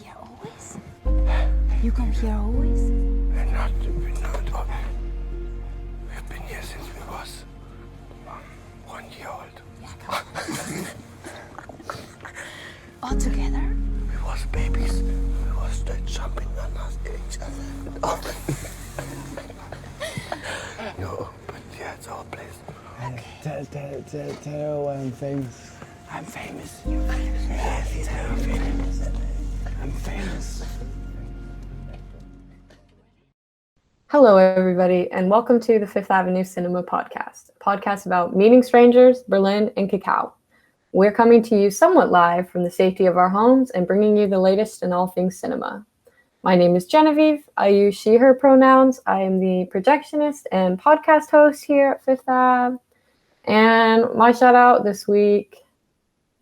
here always? You come here always? We've been here since we was 1 year old. All together? We was babies. We was jumping on us each other. No, but yeah, it's our place. Tell her why I'm famous. I'm famous. You're famous. Yes, I'm famous. I'm famous. Hello, everybody, and welcome to the Fifth Avenue Cinema Podcast, a podcast about meeting strangers, Berlin, and cacao. We're coming to you somewhat live from the safety of our homes and bringing you the latest in all things cinema. My name is Genevieve. I use she, her pronouns. I am the projectionist and podcast host here at Fifth Ave. And my shout out this week,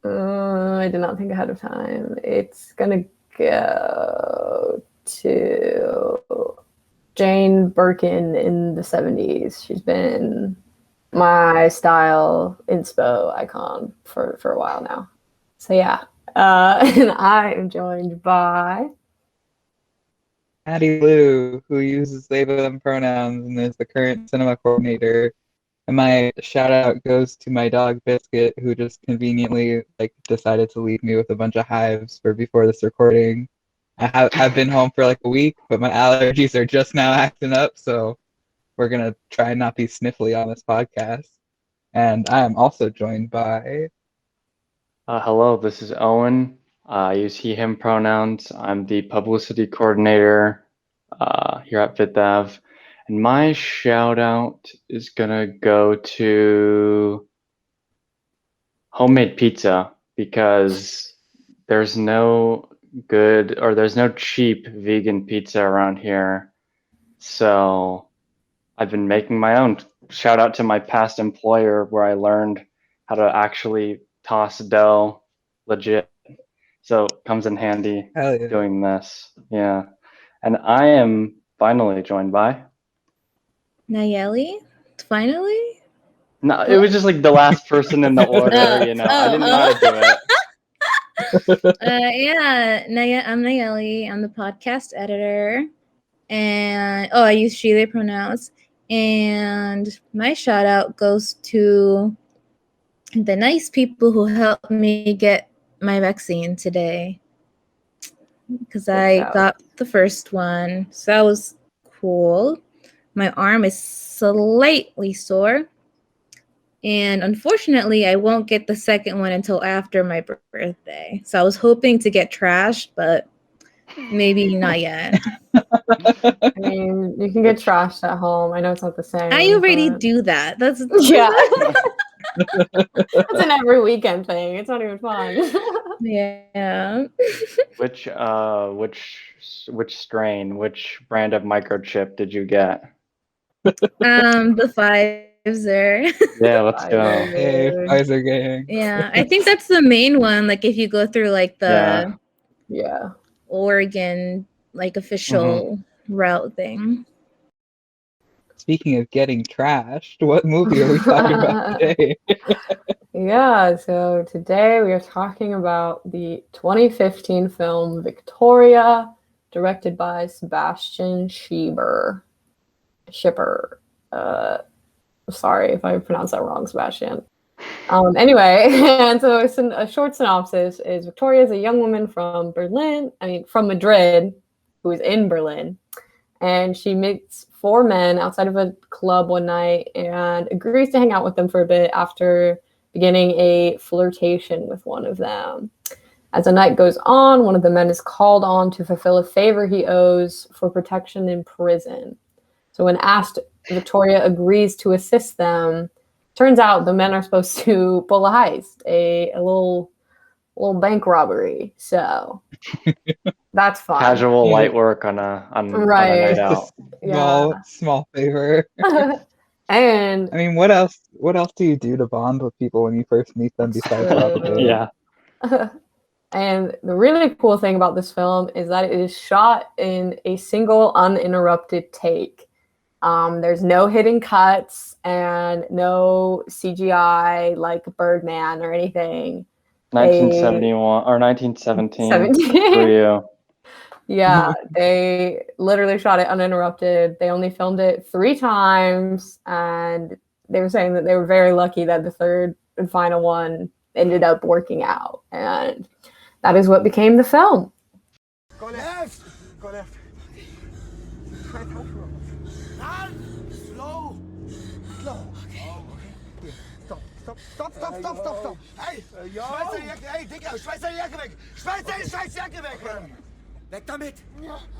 I did not think ahead of time. It's going to go to Jane Birkin in the 70s. She's been my style inspo icon for a while now. So yeah, and I am joined by Addie Lou, who uses they them pronouns and is the current cinema coordinator. And my shout out goes to my dog Biscuit, who just conveniently decided to leave me with a bunch of hives for before this recording. I've been home for like a week, but my allergies are just now acting up, so we're gonna try and not be sniffly on this podcast. And I am also joined by Hello, this is Owen. I use he, him pronouns. I'm the publicity coordinator here at Fifth Ave. And my shout out is gonna go to homemade pizza because there's no cheap vegan pizza around here. So I've been making my own. Shout out to my past employer where I learned how to actually toss dough legit. So it comes in handy doing this. Yeah. And I am finally joined by Nayeli? Finally? No, it was just like the last person in the order, you know. I didn't know how to do it. I'm Nayeli. I'm the podcast editor. And I use she, they pronouns. And my shout out goes to the nice people who helped me get my vaccine today. Because I got the first one. So that was cool. My arm is slightly sore. And unfortunately, I won't get the second one until after my birthday. So I was hoping to get trashed, but maybe not yet. I mean, you can get trashed at home. I know it's not the same. I already do that. That's yeah. That's an every weekend thing. It's not even fun. Yeah. Which strain, which brand of microchip did you get? The Pfizer. Yeah, let's go. Hey, Pfizer gang. Yeah, I think that's the main one. Like if you go through like the Oregon official route thing. Speaking of getting trashed, what movie are we talking about today? Yeah, so today we are talking about the 2015 film Victoria, directed by Sebastian Schipper. Sorry if I pronounced that wrong, Sebastian. Anyway, and so a short synopsis is Victoria is a young woman from Madrid, who is in Berlin, and she meets four men outside of a club one night and agrees to hang out with them for a bit after beginning a flirtation with one of them. As the night goes on, one of the men is called on to fulfill a favor he owes for protection in prison. So when asked, Victoria agrees to assist them. Turns out the men are supposed to pull a heist, a little bank robbery. So that's fun. Casual light work on a night out. Small favor. And I mean, what else do you do to bond with people when you first meet them besides robbery? Yeah. And the really cool thing about this film is that it is shot in a single uninterrupted take. There's no hidden cuts and no CGI like Birdman or anything. 1971 or 1917 for you. Yeah, they literally shot it uninterrupted. They only filmed it 3 times, and they were saying that they were very lucky that the third and final one ended up working out, and that is what became the film. Go left. Go left. Try to run. Slow. Slow. Hier. Stop. Stop. Hey, schmeiß deine Jacke. Hey, Dicker, schmeiß deine Jacke weg. Schmeiß deine scheiß Jacke weg. Weg damit.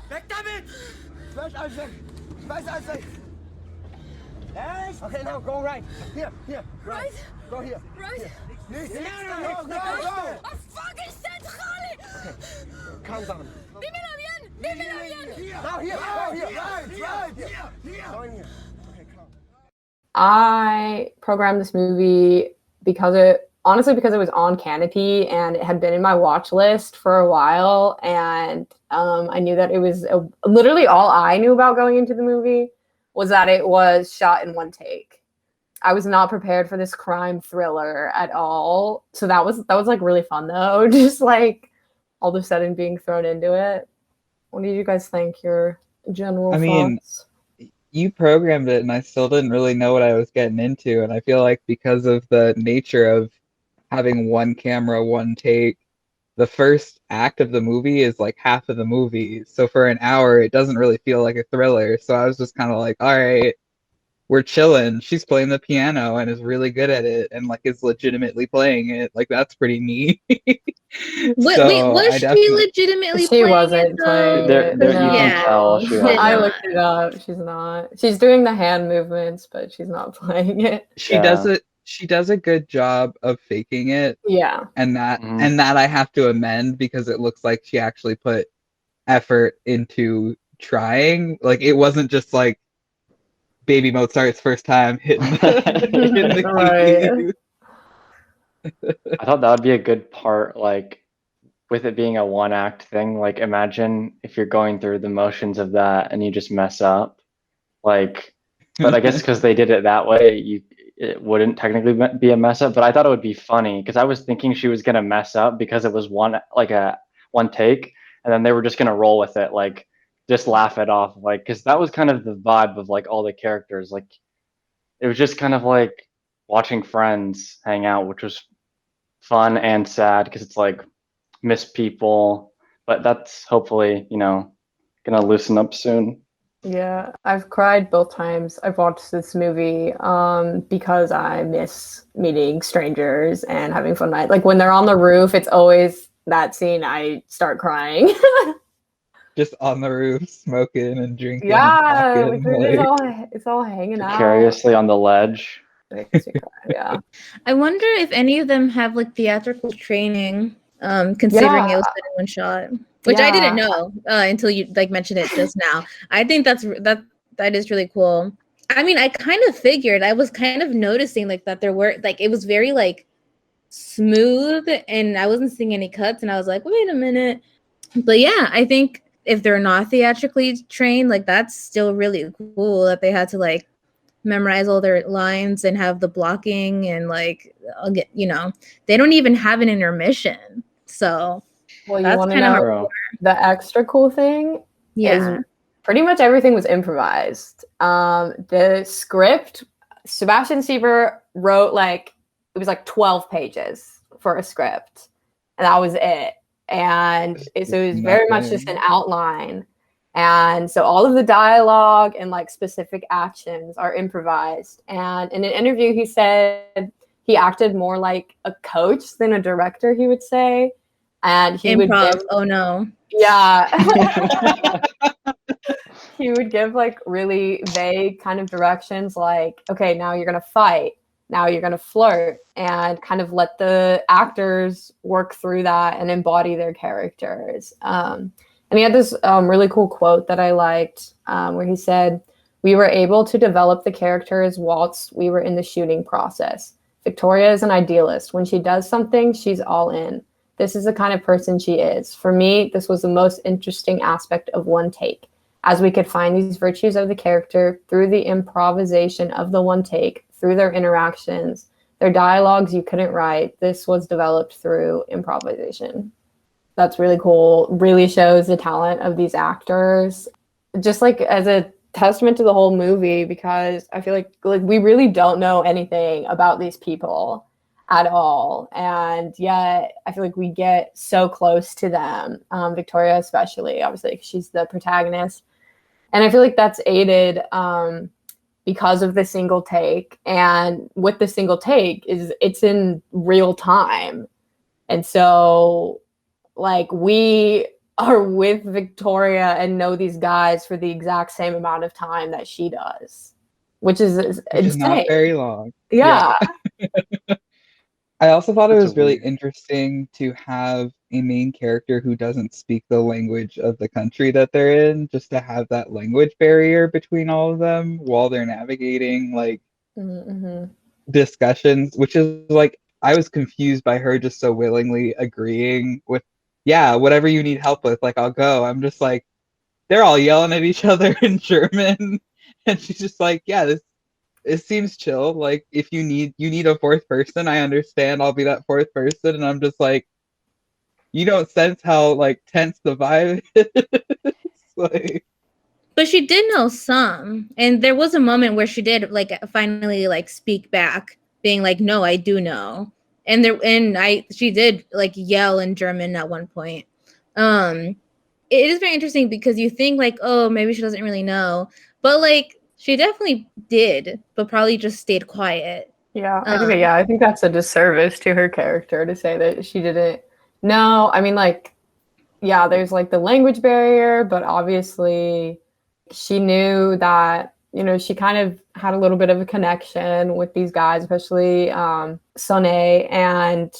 Weg damit. Schmeiß alles weg. Schmeiß alles weg. Yes. Okay, now go right. Here. Right. Go here. Right. Here. Go. I fucking said Charlie! Okay. Calm down. Dímelo bien! Now here. Go here. Right. Here. Go in here. Okay, calm. I programmed this movie because it was on Canopy and it had been in my watch list for a while, and I knew that it was literally all I knew about going into the movie was that it was shot in one take. I was not prepared for this crime thriller at all, so that was like really fun though, just like all of a sudden being thrown into it. What did you guys think? Your general thoughts? You programmed it and I still didn't really know what I was getting into, and I feel like because of the nature of having one camera, one take, the first act of the movie is like half of the movie. So for an hour, it doesn't really feel like a thriller. So I was just kind of like, all right, we're chilling. She's playing the piano and is really good at it and like is legitimately playing it. Like that's pretty neat. Wait, was she legitimately She playing wasn't it playing though? it. You can tell she wasn't. I looked it up. She's not. She's doing the hand movements, but she's not playing it. She does a good job of faking it. Yeah. And that I have to amend because it looks like she actually put effort into trying. Like it wasn't just like Baby Mozart's first time hitting the Right. I thought that would be a good part, like with it being a one act thing. Like imagine if you're going through the motions of that and you just mess up. Like, but I guess because they did it that way, it wouldn't technically be a mess up. But I thought it would be funny because I was thinking she was gonna mess up because it was one take, and then they were just gonna roll with it, like just laugh it off, like because that was kind of the vibe of like all the characters. Like it was just kind of like watching friends hang out, which was fun and sad because it's like miss people, but that's hopefully gonna loosen up soon. Yeah, I've cried both times I've watched this movie because I miss meeting strangers and having fun night. Like when they're on the roof, it's always that scene I start crying. Just on the roof, smoking and drinking. Yeah, and talking, it's all hanging out. Precariously on the ledge. It makes me cry, yeah. I wonder if any of them have like theatrical training, considering it was set in one shot, which I didn't know until you like mentioned it just now. I think that is really cool. I mean, I kind of figured. I was kind of noticing like that there were like it was very like smooth, and I wasn't seeing any cuts, and I was like, wait a minute. But yeah, I think if they're not theatrically trained, like that's still really cool that they had to like memorize all their lines and have the blocking and like they don't even have an intermission. So well, that's kind of the extra cool thing. Yeah, is pretty much everything was improvised. The script, Sebastian Sieber wrote like it was like 12 pages for a script, and that was it. And so it was very much just an outline. And so all of the dialogue and like specific actions are improvised. And in an interview, he said he acted more like a coach than a director, he would say. And he would give, oh no. Yeah. He would give like really vague kind of directions like, okay, now you're going to fight. Now you're going to flirt, and kind of let the actors work through that and embody their characters. And he had this really cool quote that I liked where he said, "We were able to develop the characters whilst we were in the shooting process. Victoria is an idealist. When she does something, she's all in. This is the kind of person she is. For me, this was the most interesting aspect of one take, as we could find these virtues of the character through the improvisation of the one take, through their interactions, their dialogues you couldn't write. This was developed through improvisation." that's really cool. Really shows the talent of these actors. Just like as a testament to the whole movie, because I feel like we really don't know anything about these people at all, and yet I feel like we get so close to them. Victoria especially, obviously, she's the protagonist, and I feel like that's aided because of the single take. And with the single take is it's in real time, and so like we are with Victoria and know these guys for the exact same amount of time that she does, which is insane. Not very long. Yeah. I also thought it That's was really weird. interesting to have a main character who doesn't speak the language of the country that they're in, just to have that language barrier between all of them while they're navigating like Mm-hmm. discussions, which is like I was confused by her just so willingly agreeing with, yeah, whatever you need help with, like I'll go. I'm just like, they're all yelling at each other in German, and she's just like, yeah, this it seems chill. Like if you need a fourth person, I understand. I'll be that fourth person, and I'm just like, you don't sense how like tense the vibe is. Like, But she did know some, and there was a moment where she did like finally like speak back, being like, "No, I do know." She did like yell in German at one point. It is very interesting because you think like, oh, maybe she doesn't really know, but like she definitely did, but probably just stayed quiet. Yeah, I think that's a disservice to her character to say that she didn't know. I mean, like, yeah, there's like the language barrier, but obviously she knew that, you know, she kind of had a little bit of a connection with these guys, especially Sonet, and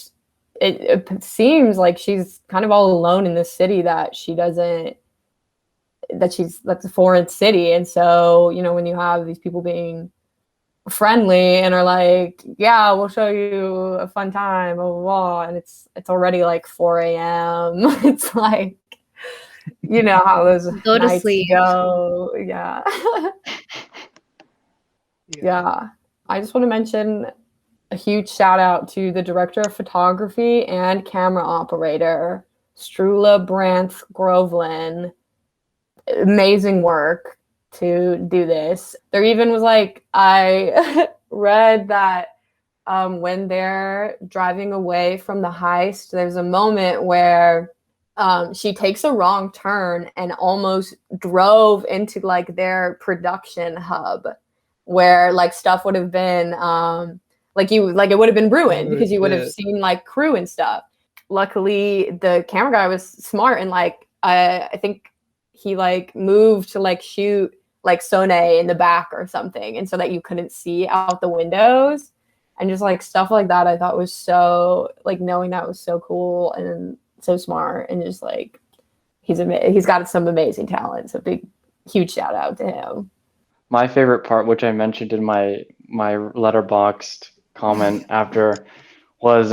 it seems like she's kind of all alone in this city that she doesn't that's a foreign city. And so, you know, when you have these people being friendly and are like, yeah, we'll show you a fun time, blah blah blah, and it's already like 4 a.m. It's like, you know how those Go to nights sleep. go. Yeah. Yeah. I just want to mention a huge shout out to the director of photography and camera operator, Strula Brandt Groveland. Amazing work to do this. There even was like, I read that when they're driving away from the heist, there's a moment where she takes a wrong turn and almost drove into like their production hub, where like stuff would have been it would have been ruined because you would have seen like crew and stuff. Luckily, the camera guy was smart and like I think he like moved to like shoot like Sonet in the back or something, and so that you couldn't see out the windows, and just like stuff like that. I thought was so like, knowing that was so cool and so smart, and just like he's got some amazing talent. So big, huge shout out to him. My favorite part, which I mentioned in my letterboxed comment after, was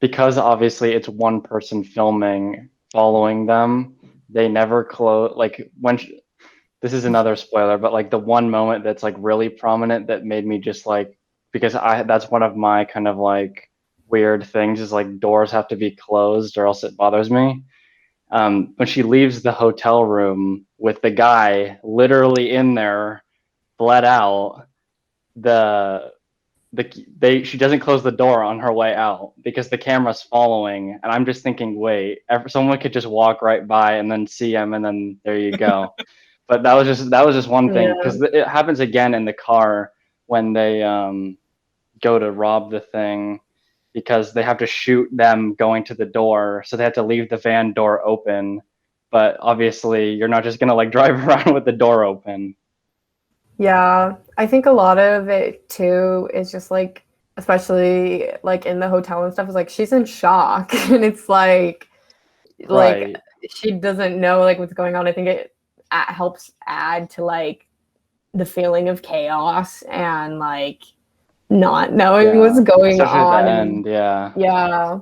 because obviously it's one person filming, following them. They never close. Like this is another spoiler, but like the one moment that's like really prominent that made me just like, because that's one of my kind of like weird things is like doors have to be closed or else it bothers me. When she leaves the hotel room with the guy literally in there, bled out, she doesn't close the door on her way out because the camera's following, and I'm just thinking, wait, someone could just walk right by and then see him, and then there you go. But that was just one thing, because it happens again in the car when they go to rob the thing, because they have to shoot them going to the door, so they have to leave the van door open. But obviously, you're not just gonna like drive around with the door open. Yeah, I think a lot of it too is just like, especially like in the hotel and stuff, is like she's in shock, and it's like Right. she doesn't know like what's going on. I think it helps add to like the feeling of chaos and like not knowing what's going Especially on. at the end, yeah. Yeah.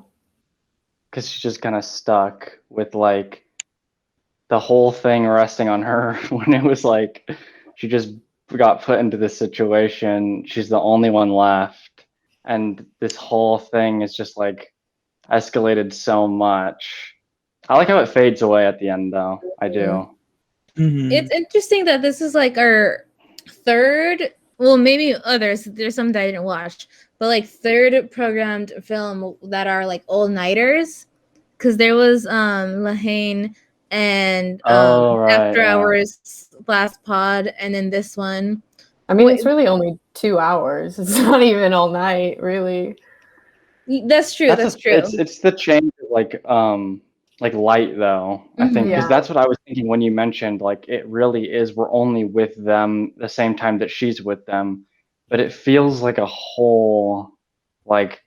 Because she's just kind of stuck with like the whole thing resting on her when it was like she just got put into this situation. She's the only one left, and this whole thing is just like escalated so much I like how it fades away at the end, though. I do. Mhm. It's interesting that this is like our third, well, maybe others, there's some that I didn't watch, but like third programmed film that are like all-nighters. Because there was Lahane and Oh, right, After yeah. Hours last pod, and then this one. I mean, Wait. it's really only 2 hours. It's not even all night, really. That's true. That's true. It's the change of like light though. I think because Yeah. that's what I was thinking when you mentioned like it really is we're only with them the same time that she's with them, but it feels like a whole like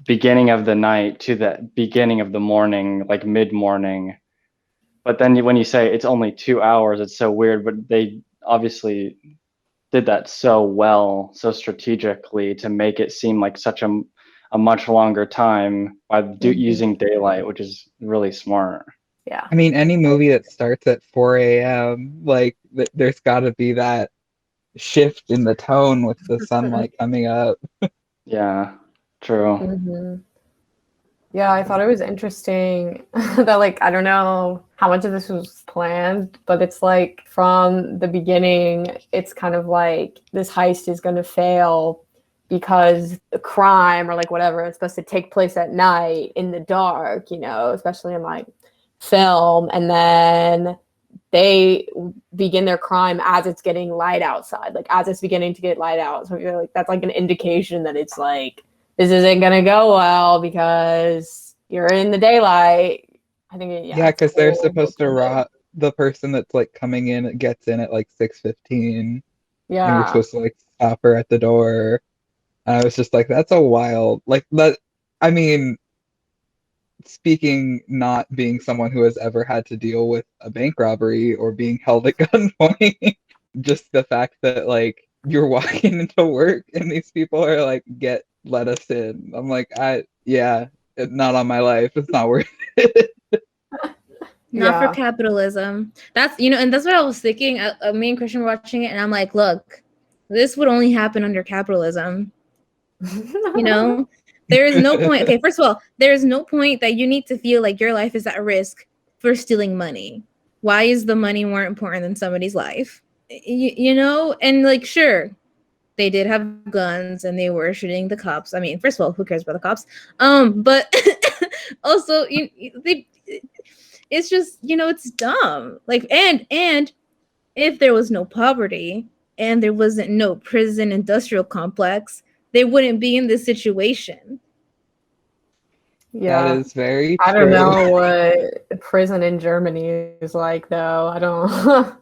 beginning of the night to the beginning of the morning, like mid-morning. But then when you say it's only 2 hours, it's so weird. But they obviously did that so well, so strategically to make it seem like such a much longer time by using daylight, which is really smart. Yeah. I mean, any movie that starts at 4 a.m., like, there's got to be that shift in the tone with the sunlight coming up. Yeah, true. Mm-hmm. Yeah, I thought it was interesting that, like, I don't know how much of this was planned, but it's like from the beginning, it's kind of like this heist is going to fail because the crime or like whatever is supposed to take place at night in the dark, you know, especially in like film. And then they begin their crime as it's getting light outside, like as it's beginning to get light out. So you're like, that's like an indication that it's like, this isn't gonna go well because you're in the daylight. I think Yeah, because they're supposed to rob. rob the person that's like coming in, gets in at like 6:15, and you're Yeah, supposed to like stop her at the door. And I was just like, that's a wild, like that. I mean, speaking not being someone who has ever had to deal with a bank robbery or being held at gunpoint, just the fact that like you're walking into work and these people are like, let us in. I'm like, not on my life. It's not worth it. Not for yeah. capitalism. That's, and that's what I was thinking. Me and Christian were watching it, and I'm like, look, this would only happen under capitalism. There is no point. Okay, first of all, there is no point that you need to feel like your life is at risk for stealing money. Why is the money more important than somebody's life? And like, sure, they did have guns and they were shooting the cops. I mean, first of all, who cares about the cops? But also, it's just, it's dumb. Like, and if there was no poverty and there wasn't no prison industrial complex, they wouldn't be in this situation. Yeah. That is very true. I don't know what prison in Germany is like, though. I don't.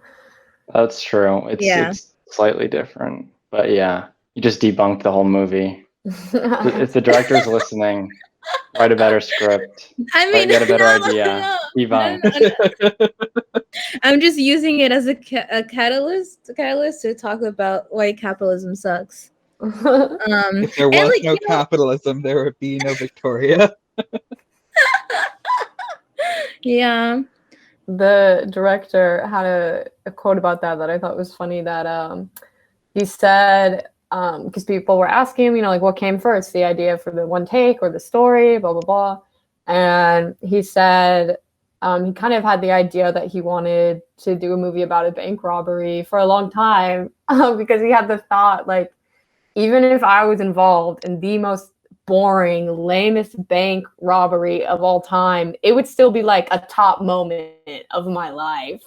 That's true. It's slightly different, but yeah, you just debunked the whole movie. If the director's listening, write a better script. I mean, get a better idea. No. I'm just using it as a catalyst to talk about why capitalism sucks. If there was no capitalism, there would be no Victoria. Yeah. The director had a quote about that I thought was funny, that he said, because people were asking him, like, what came first, the idea for the one take or the story, blah, blah, blah. And he said he kind of had the idea that he wanted to do a movie about a bank robbery for a long time, because he had the thought, like, even if I was involved in the most boring, lamest bank robbery of all time, it would still be like a top moment of my life.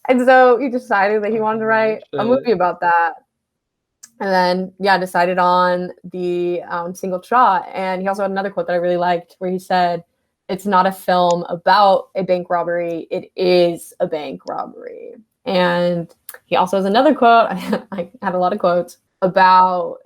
And so he decided that he wanted to write a movie about that. And then, decided on the single shot. And he also had another quote that I really liked where he said, it's not a film about a bank robbery, it is a bank robbery. And he also has another quote, I had a lot of quotes, about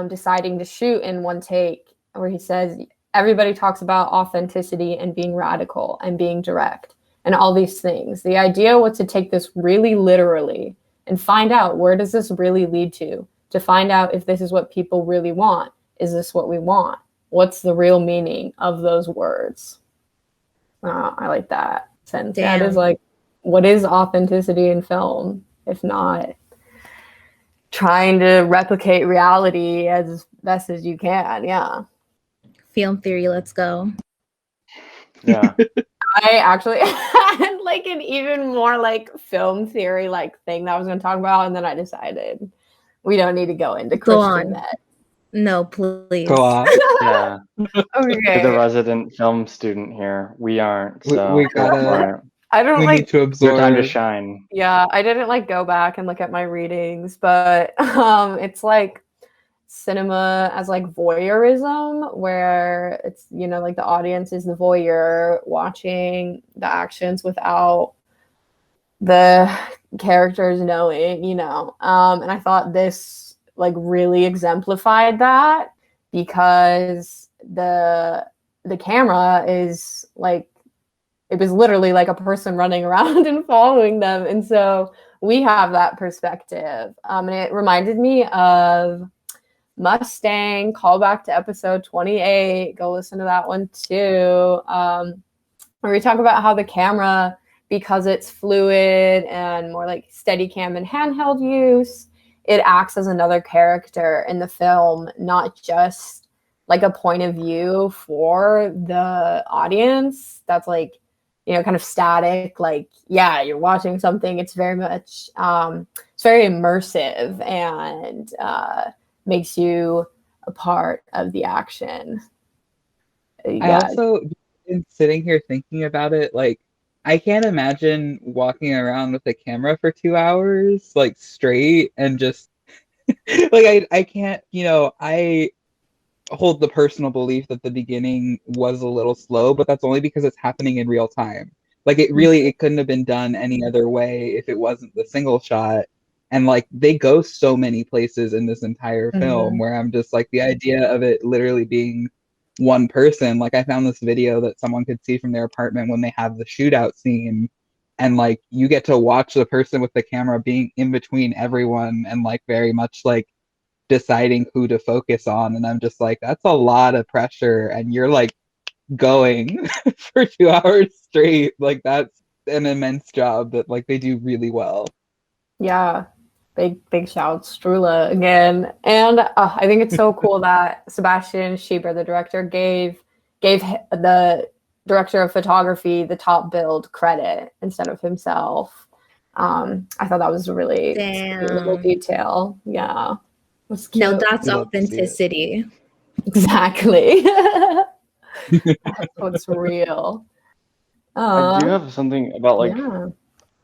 deciding to shoot in one take, where he says, everybody talks about authenticity and being radical and being direct and all these things. The idea was to take this really literally and find out, where does this really lead to find out if this is what people really want. Is this what we want? What's the real meaning of those words? I like that sentence. That is like, what is authenticity in film, if not trying to replicate reality as best as you can? Yeah. Film theory, let's go. Yeah. I actually had like an even more like film theory like thing that I was going to talk about, and then I decided we don't need to go into Go Christian on. Met. No, please. Go on. Yeah, you're the Okay. resident film student here. We aren't, so We go gotta. for it. I don't We like need to It's your time to absorb. shine. Yeah, I didn't like go back and look at my readings, but it's like cinema as like voyeurism, where it's, you know, like the audience is the voyeur watching the actions without the characters knowing, you know. And I thought this like really exemplified that, because the camera is like, it was literally like a person running around and following them. And so we have that perspective. And it reminded me of Mustang, call back to episode 28. Go listen to that one too. Where we talk about how the camera, because it's fluid and more like steady cam and handheld use, it acts as another character in the film, not just like a point of view for the audience that's like, you know, kind of static. Like, yeah, you're watching something. It's very much, it's very immersive and makes you a part of the action. I Yeah. also, in sitting here thinking about it, like, I can't imagine walking around with a camera for 2 hours, like, straight and just, like, I can't, you know, I hold the personal belief that the beginning was a little slow, but that's only because it's happening in real time. Like, it couldn't have been done any other way if it wasn't the single shot. And like, they go so many places in this entire film where I'm just like, the idea of it literally being one person. Like, I found this video that someone could see from their apartment when they have the shootout scene, and like, you get to watch the person with the camera being in between everyone and like very much like deciding who to focus on. And I'm just like, that's a lot of pressure, and you're like going for 2 hours straight. Like, that's an immense job that like they do really well. Yeah. Big shout Strula again. And I think it's so cool that Sebastian Schieber, the director, gave the director of photography the top build credit instead of himself. I thought that was a really sweet little Damn. detail. Yeah. It was cute. No, that's We love to see it. authenticity. Exactly. That's what's real. I do have something about like, Yeah.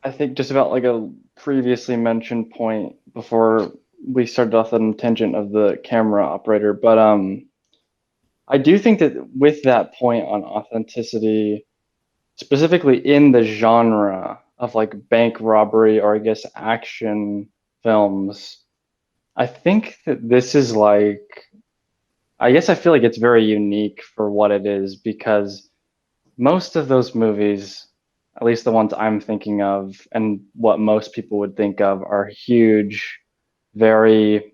I think just about like a previously mentioned point before we started off on the tangent of the camera operator, but I do think that with that point on authenticity, specifically in the genre of like bank robbery or I guess action films, I think that this is like, I guess I feel like it's very unique for what it is, because most of those movies, at least the ones I'm thinking of and what most people would think of, are huge, very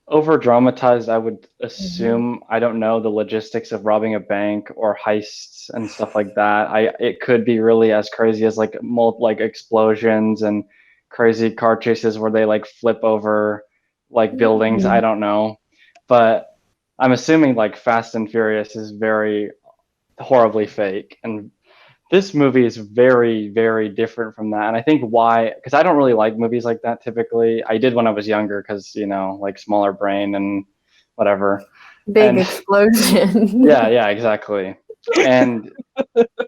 over dramatized, I would assume. I don't know the logistics of robbing a bank or heists and stuff like that. It could be really as crazy as like like explosions and crazy car chases where they like flip over like buildings. I don't know, but I'm assuming like Fast and Furious is very horribly fake, and this movie is very, very different from that. And I think why, because I don't really like movies like that typically. I did when I was younger because, you know, like smaller brain and whatever. Big And explosion. yeah, exactly. And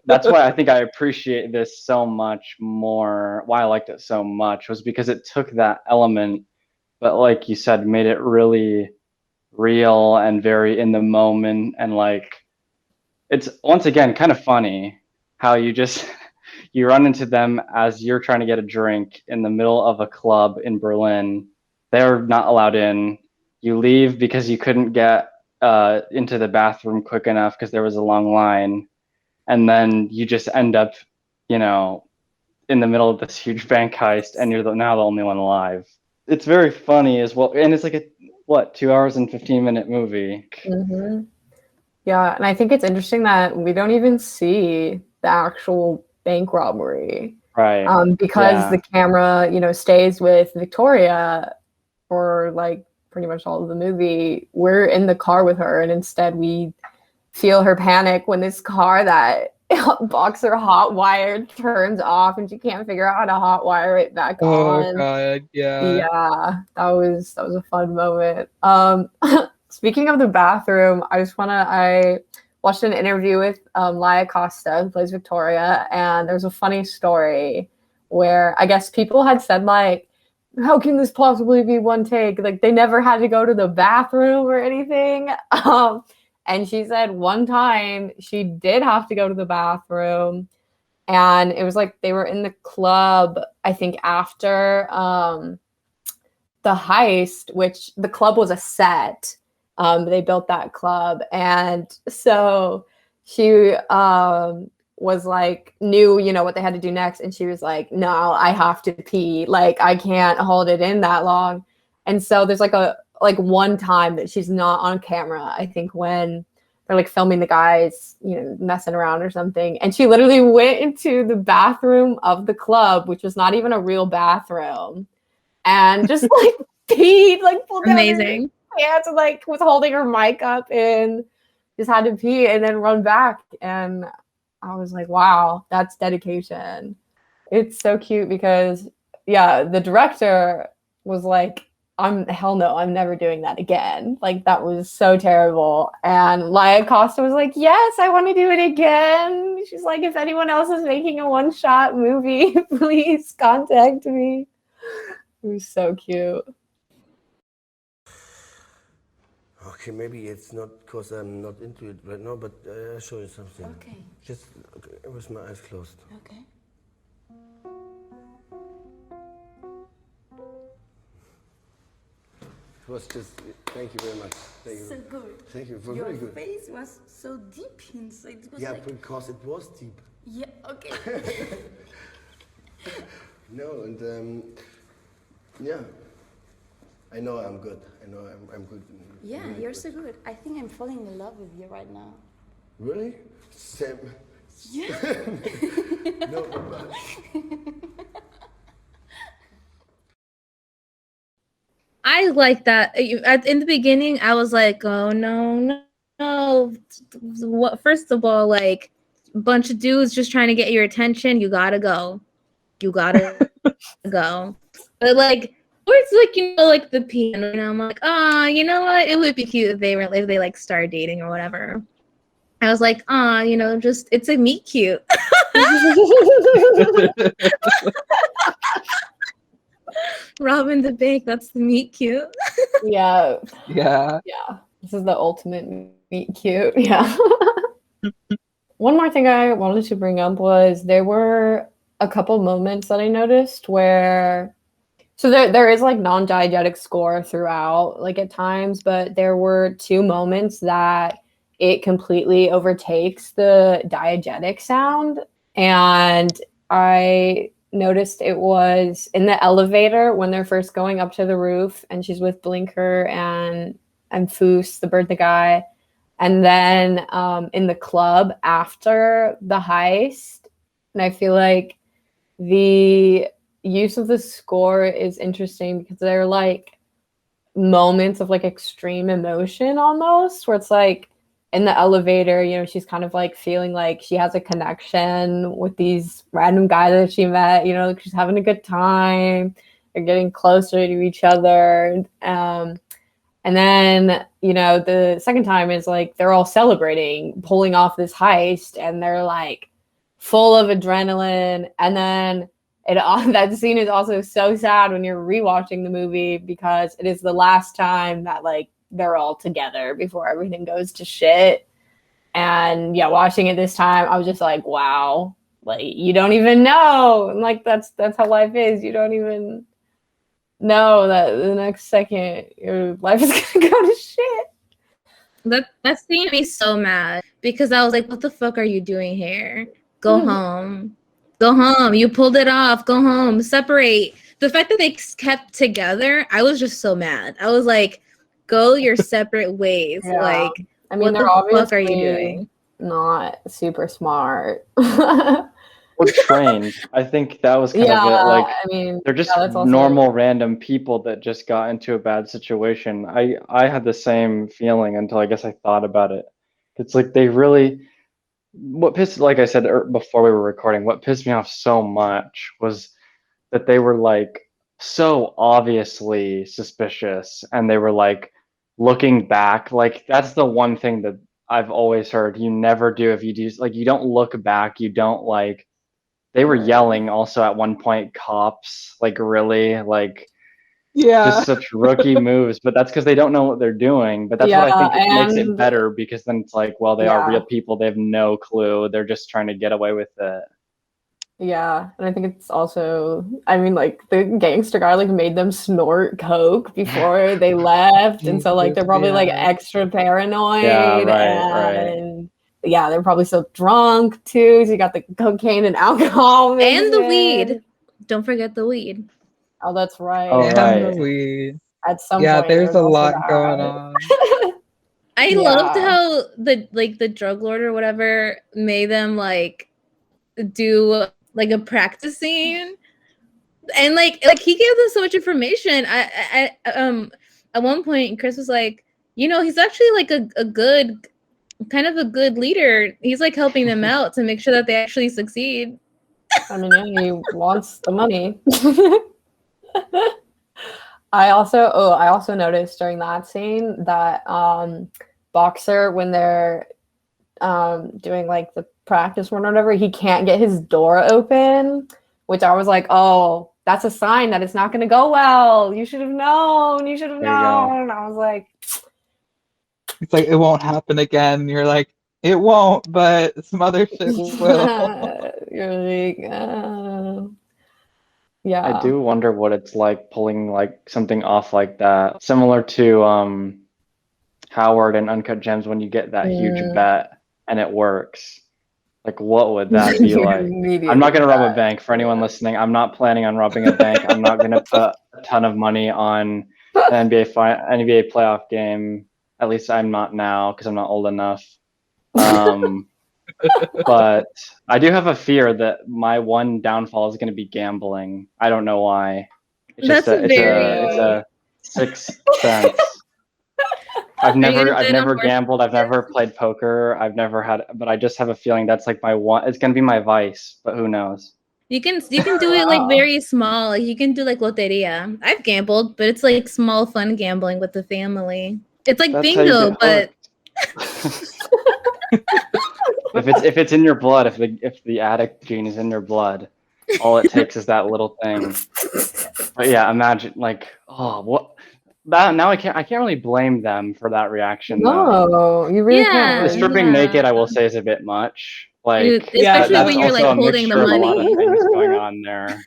that's why I think I appreciate this so much more. Why I liked it so much was because it took that element, but like you said, made it really real and very in the moment. And like, it's once again kind of funny how you just you run into them as you're trying to get a drink in the middle of a club in Berlin. They're not allowed in. You leave because you couldn't get into the bathroom quick enough because there was a long line, and then you just end up, you know, in the middle of this huge bank heist, and you're now the only one alive. It's very funny as well, and it's like a 2 hours and 15-minute movie. Yeah, and I think it's interesting that we don't even see the actual bank robbery, Right. because the camera, you know, stays with Victoria for like pretty much all of the movie. We're in the car with her, and instead we feel her panic when this car that boxer hot wire turns off and she can't figure out how to hot wire it back Oh on. god, yeah. Yeah, that was a fun moment. Speaking of the bathroom, I watched an interview with Laia Costa, who plays Victoria, and there's a funny story where I guess people had said like, how can this possibly be one take? Like they never had to go to the bathroom or anything. And she said one time she did have to go to the bathroom, and it was like they were in the club, I think after the heist, which the club was a set. They built that club, and so she was like knew what they had to do next, and she was like, no, I have to pee, like I can't hold it in that long. And so there's like one time that she's not on camera, I think when they're like filming the guys messing around or something, and she literally went into the bathroom of the club, which was not even a real bathroom, and just like peed, like pulled down Amazing. her pants and like was holding her mic up and just had to pee and then run back. And I was like, wow, that's dedication. It's so cute because the director was like, hell no, I'm never doing that again. Like that was so terrible. And Laia Costa was like, yes, I want to do it again. She's like, if anyone else is making a one-shot movie, please contact me. It was so cute. Okay, maybe it's not because I'm not into it right now, but I'll show you something. Okay. Just with my eyes closed. Okay. It was just, thank you very much. Thank you. So good. Thank you, for Your very good. face was so deep inside. It was Yeah, like, because it was deep. yeah, okay. No, and yeah, I know I'm good. I know I'm good. Yeah, Really you're good. so good. I think I'm falling in love with you right now. Really? Same. Yeah. No, but I like that. In the beginning, I was like, oh no, no. What? First of all, like a bunch of dudes just trying to get your attention. You gotta go. You gotta go. But like, it's like like the piano. And I'm like, oh, you know what? It would be cute if they like start dating or whatever. I was like, just it's a meet cute. Robin the Bank, that's the meet cute. Yeah. Yeah. Yeah. This is the ultimate meet cute. Yeah. One more thing I wanted to bring up was there were a couple moments that I noticed where there is like non-diegetic score throughout, like at times, but there were two moments that it completely overtakes the diegetic sound. And I noticed it was in the elevator when they're first going up to the roof and she's with Blinker and Foos, the bird, the guy. And then in the club after the heist. And I feel like the use of the score is interesting because they're like moments of like extreme emotion almost, where it's like in the elevator, she's kind of like feeling like she has a connection with these random guys that she met, like she's having a good time. They're getting closer to each other. And then, the second time is like they're all celebrating, pulling off this heist, and they're like full of adrenaline. And then that scene is also so sad when you're rewatching the movie because it is the last time that like they're all together before everything goes to shit. And yeah, watching it this time, I was just like, wow, like you don't even know. And like that's how life is. You don't even know that the next second your life is gonna go to shit. That scene made me so mad because I was like, what the fuck are you doing here? Go home. Go home. You pulled it off. Go home. Separate. The fact that they kept together, I was just so mad. I was like, go your separate ways. Yeah. Like, I mean, what they're the fuck are you obviously doing? not super smart. Or trained. I think that was kind of it. Like, I mean, they're just that's also normal random people that just got into a bad situation. I had the same feeling until I guess I thought about it. It's like they really what pissed, like I said before we were recording, what pissed me off so much was that they were like so obviously suspicious, and they were like looking back. Like that's the one thing that I've always heard you never do. If you do, like, you don't look back, you don't like. They were yelling also at one point, cops, like really, like Yeah. just such rookie moves, but that's because they don't know what they're doing. But that's what I think makes it better, because then it's like, well, they are real people. They have no clue. They're just trying to get away with it. Yeah, and I think it's also, I mean, like the gangster guy like made them snort coke before they left, and so like they're probably like extra paranoid. Yeah, right. And yeah, they're probably so drunk too. So you got the cocaine and alcohol And the in. weed. Don't forget the weed. Oh, that's right. Oh, And right. the weed. At some Yeah, point, there's a also lot that. going on. I loved how the drug lord or whatever made them like do like a practice scene, and like he gave them so much information. I at one point Chris was like, he's actually like a good kind of a good leader. He's like helping them out to make sure that they actually succeed. I mean, yeah, he wants the money. I also noticed during that scene that Boxer, when they're doing like the practice run or whatever, he can't get his door open, which I was like, oh, that's a sign that it's not going to go well. You should have known. You should have known. I was like, it's like, it won't happen again. You're like, it won't, but some other shit will. You're like, yeah. I do wonder what it's like pulling like something off like that, similar to Howard and Uncut Gems, when you get that huge bet and it works. Like, what would that be like? I'm not gonna rob a bank. For anyone listening, I'm not planning on robbing a bank. I'm not gonna put a ton of money on an NBA playoff game. At least I'm not now, because I'm not old enough. But I do have a fear that my one downfall is going to be gambling. I don't know why. It's That's just it's a sixth sense. I've never gambled. I've never played poker. I've never had, but I just have a feeling that's like my one. It's going to be my vice, but who knows? You can do it like very small. Like you can do like loteria. I've gambled, but it's like small fun gambling with the family. It's like bingo, but if it's in your blood, if the addict gene is in your blood, all it takes is that little thing. But yeah, imagine like, oh, what that now I can't really blame them for that reaction. No, you really can't. The stripping naked, I will say, is a bit much. Like, especially when you're like holding the money. A lot of things going on there.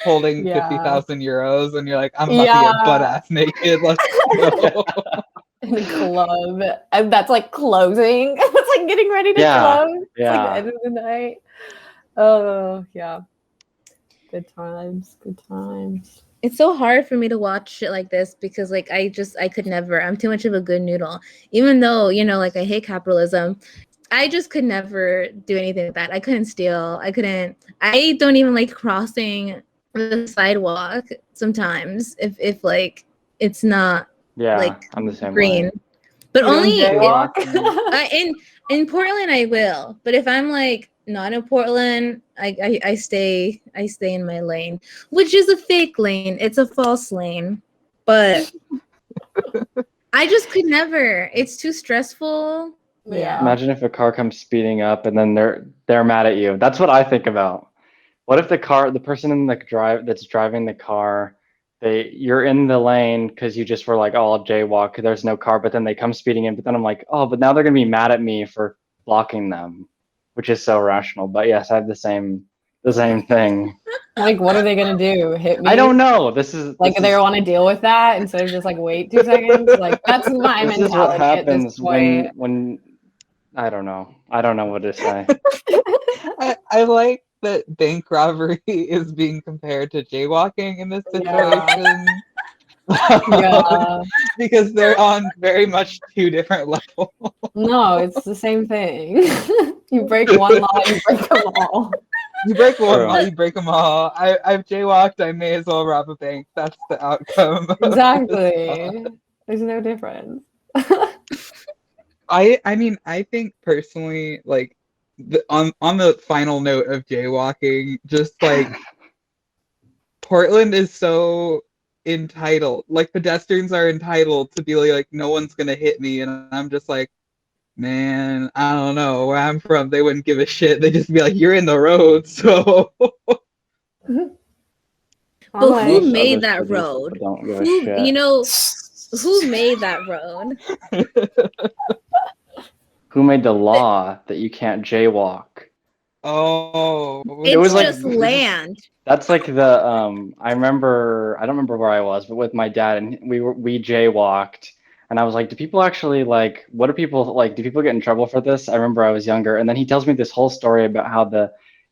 Holding 50,000 euros, and you're like, I'm about to get butt ass naked. Let's go. In a club, and that's like closing. It's like getting ready to close. It's like the end of the night. Oh yeah, good times. It's so hard for me to watch shit like this because like I could never. I'm too much of a good noodle. Even though like I hate capitalism, I just could never do anything like that. I couldn't steal. I don't even like crossing the sidewalk sometimes if like it's not like I'm the same green way. but only in Portland I will, but if I'm like not in Portland, I stay in my lane, which is a fake lane. It's a false lane, but I just could never. It's too stressful. Yeah. Imagine if a car comes speeding up and then they're mad at you. That's what I think about. What if the person in the that's driving the car, you're in the lane because you just were like, oh, I'll jaywalk, there's no car, but then they come speeding in, but then I'm like, oh, but now they're gonna be mad at me for blocking them, which is so rational. But yes, I have the same thing. Like, what are they gonna do? Hit me? I don't know. They want to deal with that instead of just like wait 2 seconds. Like that's my mentality. This is what happens at this point. when I don't know. I don't know what to say. I like that bank robbery is being compared to jaywalking in this situation. Because they're on very much two different levels. No, it's the same thing. You break one law, you break them all. You break one law, you break them all. I've jaywalked, I may as well rob a bank. That's the outcome. Exactly. There's no difference. I mean, I think personally, like on the final note of jaywalking, just like Portland is so entitled. Like pedestrians are entitled to be like, no one's gonna hit me, and I'm just like, man, I don't know where I'm from. They wouldn't give a shit. They just be like, you're in the road, so. I'm But who like, Most made other that cities road? don't give a Who, shit. who made that road? Who made the law that you can't jaywalk? Oh, It It's was like just land. that's like the I remember I don't remember where I was, but with my dad and we jaywalked and I was like, do people actually like what do people like do people get in trouble for this? I remember I was younger and then he tells me this whole story about how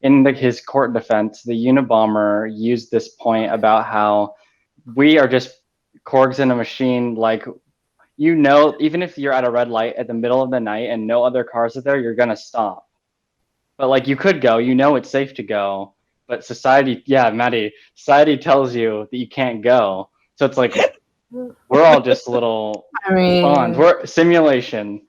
his court defense, the Unabomber used this point about how we are just cogs in a machine like even if you're at a red light at the middle of the night and no other cars are there, you're gonna stop. But like you could go, it's safe to go. But society, yeah, Maddie, society tells you that you can't go. So it's like we're all just little I mean, pawns. We're simulation.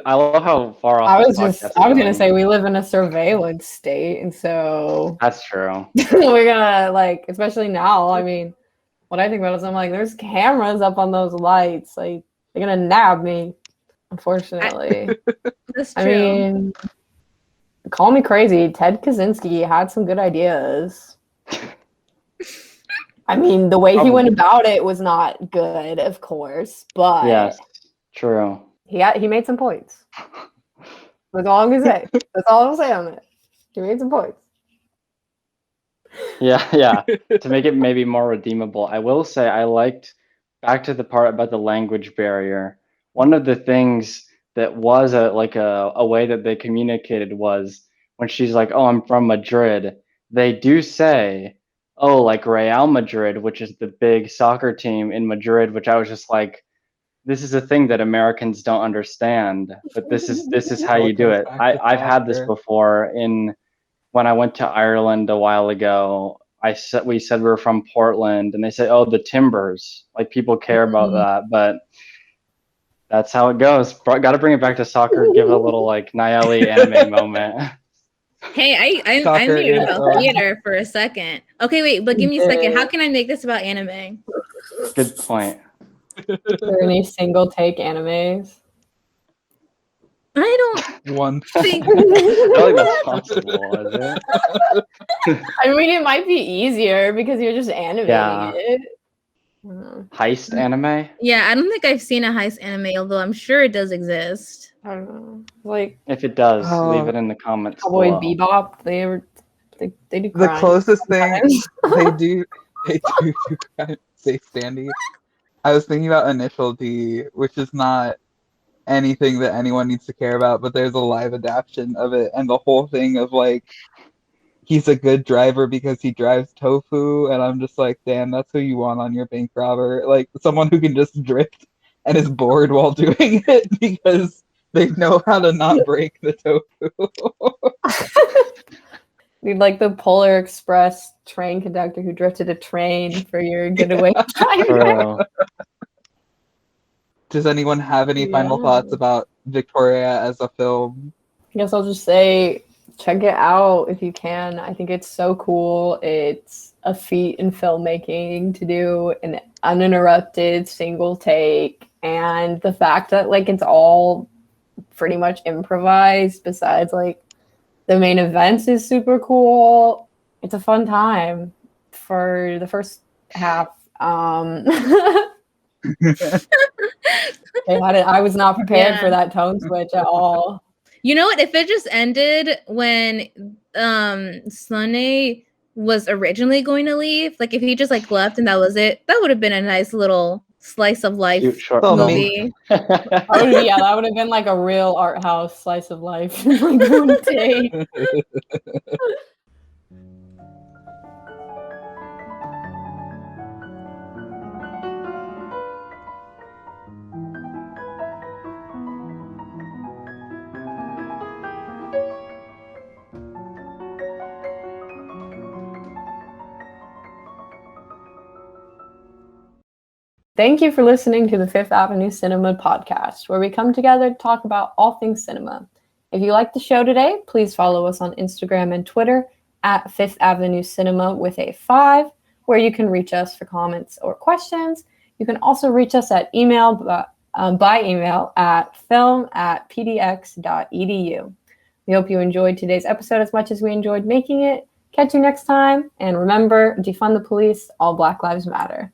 I love how far off this podcast is I was gonna going. say we live in a surveillance state, and so That's true. we're gonna like, especially now. I mean, what I think about is I'm like, there's cameras up on those lights. Like, they're gonna nab me. Unfortunately, That's I true. mean, call me crazy. Ted Kaczynski had some good ideas. I mean, the way he went about it was not good, of course, but Yes, true. he made some points. That's all I'm gonna say. That's all I'll say on it. He made some points. Yeah. To make it maybe more redeemable, I will say I liked back to the part about the language barrier. One of the things that was a way that they communicated was when she's like, "Oh, I'm from Madrid." They do say, "Oh, like Real Madrid," which is the big soccer team in Madrid, which I was just like, this is a thing that Americans don't understand, but this is how you do it. I've had this before when I went to Ireland a while ago. We said we were from Portland, and they say, "Oh, the Timbers." Like people care about that, but that's how it goes. Got to bring it back to soccer. Give a little like Nayeli anime moment. Hey, I Soccer made it is about theater for a second. Okay, wait, but give me a second. How can I make this about anime? Good point. Are there any single take animes? I don't one. think. I don't think that's possible, is it? I mean, it might be easier because you're just animating Yeah. it. Heist anime? Yeah, I don't think I've seen a heist anime, although I'm sure it does exist. I don't know. Like If it does, leave it in the comments Cowboy below. Bebop, they do The crime. closest thing they do crime. Say Sandy. I was thinking about Initial D, which is not anything that anyone needs to care about, but there's a live adaptation of it, and the whole thing of like he's a good driver because he drives tofu, and I'm just like, damn, that's who you want on your bank robber. Like someone who can just drift and is bored while doing it because they know how to not break the tofu. Need like the Polar Express train conductor who drifted a train for your getaway driver. Does anyone have any final thoughts about Victoria as a film? I guess I'll just say check it out if you can. I think it's so cool. It's a feat in filmmaking to do an uninterrupted single take, and the fact that like it's all pretty much improvised besides like the main events is super cool. It's a fun time for the first half. I was not prepared for that tone switch at all. You know what? If it just ended when Sunny was originally going to leave, like if he just like left and that was it, that would have been a nice little slice of life movie. Oh yeah, that would have been like a real art house slice of life. Like, Thank you for listening to the Fifth Avenue Cinema podcast, where we come together to talk about all things cinema. If you like the show today, please follow us on Instagram and Twitter at Fifth Avenue Cinema with a 5, where you can reach us for comments or questions. You can also reach us at by email at film@pdx.edu. We hope you enjoyed today's episode as much as we enjoyed making it. Catch you next time, and remember, defund the police, all Black Lives Matter.